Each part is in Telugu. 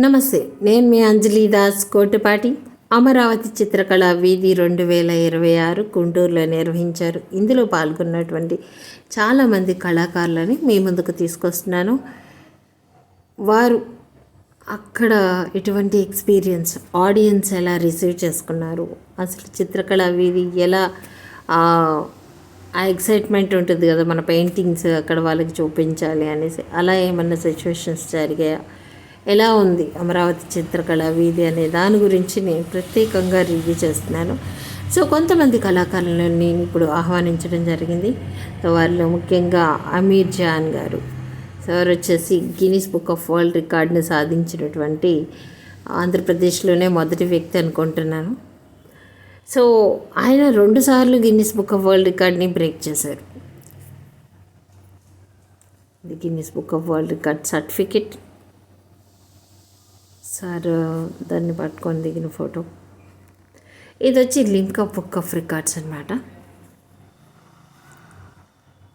నమస్తే, నేను మీ అంజలి దాస్ కోటిపాటి. అమరావతి చిత్రకళా వీధి 2026 గుంటూరులో నిర్వహించారు. ఇందులో పాల్గొన్నటువంటి చాలామంది కళాకారులని మీ ముందుకు తీసుకొస్తున్నాను. వారు అక్కడ ఎటువంటి ఎక్స్పీరియన్స్, ఆడియన్స్ ఎలా రిసీవ్ చేసుకున్నారు, అసలు చిత్రకళా వీధి ఎలా ఆ ఎక్సైట్మెంట్ ఉంటుంది కదా, మన పెయింటింగ్స్ అక్కడ వాళ్ళకి చూపించాలి అనేసి, అలా ఏమన్నా సిచ్యువేషన్స్ జరిగాయా, ఎలా ఉంది అమరావతి చిత్రకళా వీధి అనే దాని గురించి నేను ప్రత్యేకంగా రివ్యూ చేస్తున్నాను. సో కొంతమంది కళాకారులను నేను ఇప్పుడు ఆహ్వానించడం జరిగింది. సో వారిలో ముఖ్యంగా అమీర్ జాన్ గారు. సార్ వచ్చేసి గిన్నిస్ బుక్ ఆఫ్ వరల్డ్ రికార్డ్ని సాధించినటువంటి ఆంధ్రప్రదేశ్లోనే మొదటి వ్యక్తి అనుకుంటున్నాను. సో ఆయన 2 సార్లు గిన్నిస్ బుక్ ఆఫ్ వరల్డ్ రికార్డ్ని బ్రేక్ చేశారు. ఇది Guinness book of world record certificate. Sir దాన్ని పట్టుకొని దిగిన ఫోటో. ఇది వచ్చి Limca of book of records అనమాట.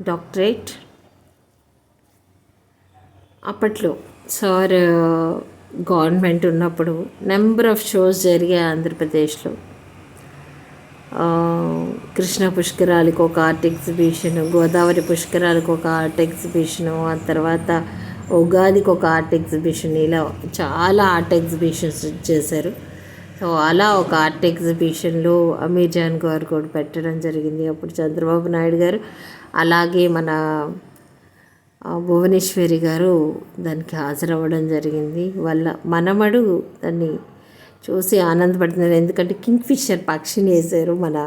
డాక్టరేట్. అప్పట్లో సార్ గవర్నమెంట్ ఉన్నప్పుడు నెంబర్ ఆఫ్ షోస్ జరిగాయి ఆంధ్రప్రదేశ్లో. కృష్ణ పుష్కరాలకు ఒక ఆర్ట్ ఎగ్జిబిషను, గోదావరి పుష్కరాలకు ఒక ఆర్ట్ ఎగ్జిబిషను, ఆ తర్వాత ఉగాదికి ఒక ఆర్ట్ ఎగ్జిబిషన్, ఇలా చాలా ఆర్ట్ ఎగ్జిబిషన్స్ చేశారు. సో అలా ఒక ఆర్ట్ ఎగ్జిబిషన్లో అమీర్ జాన్ గారు కూడా పెట్టడం జరిగింది. అప్పుడు చంద్రబాబు నాయుడు గారు, అలాగే మన భువనేశ్వరి గారు దానికి హాజరవ్వడం జరిగింది. వాళ్ళ మనమడు దాన్ని చూసి ఆనందపడుతున్నారు. ఎందుకంటే కింగ్ఫిషర్ పక్షిని వేశారు మన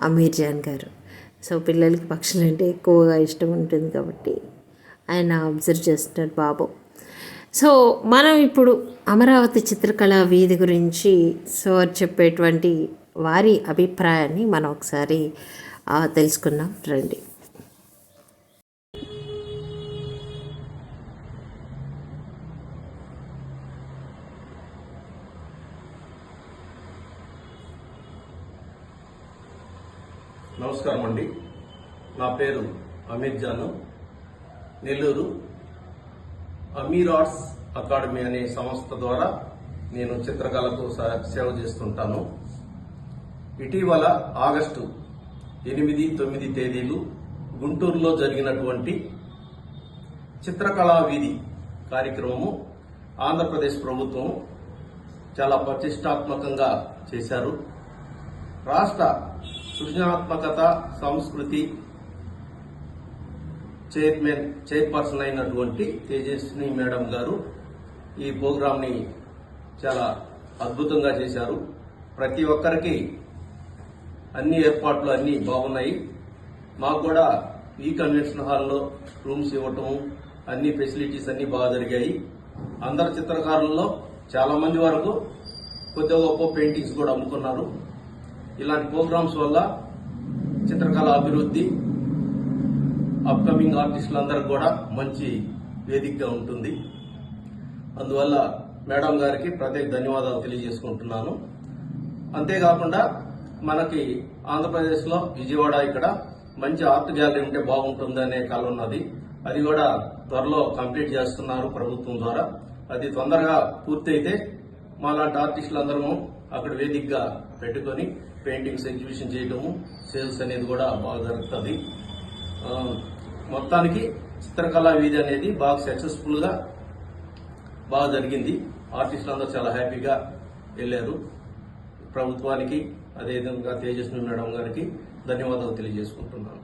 అమీర్ జాన్ గారు. సో పిల్లలకి పక్షులు అంటే ఎక్కువగా ఇష్టం ఉంటుంది కాబట్టి ఆయన అబ్జర్వ్ చేస్తున్నారు బాబు. సో మనం ఇప్పుడు అమరావతి చిత్రకళా వీధి గురించి సార్ చెప్పేటువంటి వారి అభిప్రాయాన్ని మనం ఒకసారి తెలుసుకుందాం రండి. నమస్కారం అండి. నా పేరు అమీర్ జాను. నెల్లూరు అమీర్ ఆర్ట్స్ అకాడమీ అనే సంస్థ ద్వారా నేను చిత్రకళకు సేవ చేస్తుంటాను. ఇటీవల ఆగస్టు 8, 9 తేదీలు గుంటూరులో జరిగినటువంటి చిత్రకళా వీధి కార్యక్రమము ఆంధ్రప్రదేశ్ ప్రభుత్వం చాలా ప్రతిష్టాత్మకంగా చేశారు. రాష్ట్ర సృజనాత్మకత సంస్కృతి చైర్పర్సన్ అయినటువంటి తేజస్విని మేడం గారు ఈ ప్రోగ్రాంని చాలా అద్భుతంగా చేశారు. ప్రతి ఒక్కరికి అన్ని ఏర్పాట్లు అన్నీ బాగున్నాయి. మాకు కూడా ఈ కన్వెన్షన్ హాల్లో రూమ్స్ ఇవ్వటం, అన్ని ఫెసిలిటీస్ అన్నీ బాగా జరిగాయి. అందరు చిత్రకారుల్లో చాలా మంది వరకు కొద్దిగా గొప్ప పెయింటింగ్స్ కూడా అమ్ముకున్నారు. ఇలాంటి ప్రోగ్రామ్స్ వల్ల చిత్రకళ అభివృద్ధి, అప్కమింగ్ ఆర్టిస్టులందరికీ కూడా మంచి వేదికగా ఉంటుంది. అందువల్ల మేడం గారికి ప్రత్యేక ధన్యవాదాలు తెలియజేసుకుంటున్నాను. అంతేకాకుండా మనకి ఆంధ్రప్రదేశ్లో విజయవాడ ఇక్కడ మంచి ఆర్ట్ గ్యాలరీ ఉంటే బాగుంటుంది అనే కళ ఉన్నది. అది కూడా త్వరలో కంప్లీట్ చేస్తున్నారు ప్రభుత్వం ద్వారా. అది తొందరగా పూర్తయితే మాలాంటి ఆర్టిస్టులందరము అక్కడ వేదికగా పెట్టుకొని పెయింటింగ్స్ ఎగ్జిబిషన్ చేయడము, సేల్స్ అనేది కూడా బాగా జరుగుతుంది. మొత్తానికి చిత్రకళా వీధి అనేది బాగా సక్సెస్ఫుల్ గా బాగా జరిగింది. ఆర్టిస్టులు అందరూ చాలా హ్యాపీగా వెళ్ళారు. ప్రభుత్వానికి అదేవిధంగా తేజస్వి మేడం గారికి ధన్యవాదాలు తెలియజేసుకుంటున్నాను.